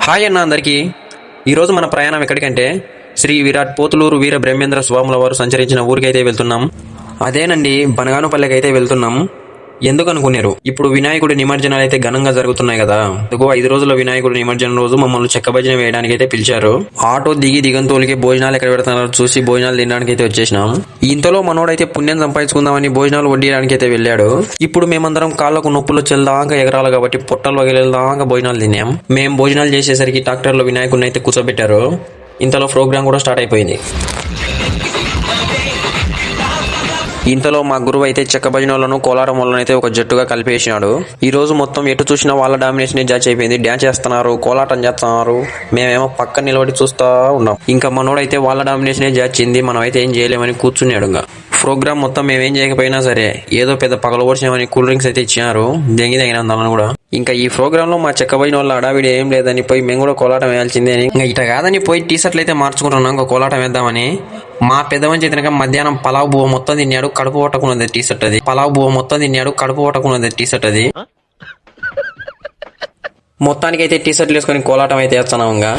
Hi అన్న అందరికీ. ఈరోజు మన ప్రయాణం ఎక్కడికంటే శ్రీ విరాట్ పోతులూరు వీర బ్రహ్మేంద్ర స్వాముల వారు సంచరించిన ఊరికైతే వెళ్తున్నాం. అదేనండి, బనగానుపల్లెకి అయితే వెళ్తున్నాం. ఎందుకు అనుకున్నారు? ఇప్పుడు వినాయకుడి నిమజ్జనాలు అయితే ఘనంగా జరుగుతున్నాయి కదా. 5 రోజుల వినాయకుడి నిమజ్జనం రోజు మమ్మల్ని చెక్క భజన వేయడానికి అయితే పిలిచారు. ఆటో దిగంతోలికి భోజనాలు ఎక్కడ పెడుతున్నారో చూసి భోజనాలు తినడానికి అయితే వచ్చేసినాం. ఇంతలో మనోడైతే పుణ్యం సంపాదించుకుందామని భోజనాలు వడ్డీయడానికి అయితే వెళ్ళాడు. ఇప్పుడు మేమందరం కాళ్ళకు నొప్పులు చెల్దాకా ఎగరాలి కాబట్టి పొట్టలు వగిలేదాకా భోజనాలు తిన్నాం. మేము భోజనాలు చేసేసరికి ట్రాక్టర్లో వినాయకుడిని అయితే కూర్చోబెట్టారు. ఇంతలో ప్రోగ్రాం కూడా స్టార్ట్ అయిపోయింది. ఇంతలో మా గురువు అయితే చెక్క భజనలను కోలాటం వలన అయితే ఒక జట్టుగా కలిపేసినాడు. ఈ రోజు మొత్తం ఎటు చూసినా వాళ్ళ డామినేషన్ జాచ్ అయిపోయింది. డ్యాన్స్ చేస్తున్నారు, కోలాటం చేస్తున్నారు, మేమేమో పక్కన నిలబడి చూస్తా ఉన్నాం. ఇంకా మనోడైతే వాళ్ళ డామినేషన్ జాచింది, మనం అయితే ఏం చేయలేమని కూర్చున్నాడు. ప్రోగ్రామ్ మొత్తం మేమేం చేయకపోయినా సరే ఏదో పెద్ద పగలబోర్చామని కూల్ డ్రింక్స్ అయితే ఇచ్చినారు, దెంగినందున కూడా. ఇంకా ఈ ప్రోగ్రామ్ లో మా చెక్క భజన వల్ల అడావిడి ఏం లేదని పోయి మేము కూడా కోలాటం వేయాల్సిందే అని ఇంకా ఇట కాదని పోయి టీ షర్ట్లు అయితే మార్చుకుంటున్నాం ఇంకా కోలాటం వేద్దామని. మా పెద్దమని చేతినక మధ్యాహ్నం పలావ్ బువ్వ మొత్తం తిన్నాడు, కడుపు పట్టకున్నది టీ షర్ట్ అది. పలావ్ బువ్వ మొత్తం తిన్నాడు, కడుపు పట్టకున్నది టీ షర్ట్ అది. మొత్తానికి అయితే టీ షర్ట్లు వేసుకొని కోలాటం అయితే వేస్తున్నాం ఇంకా.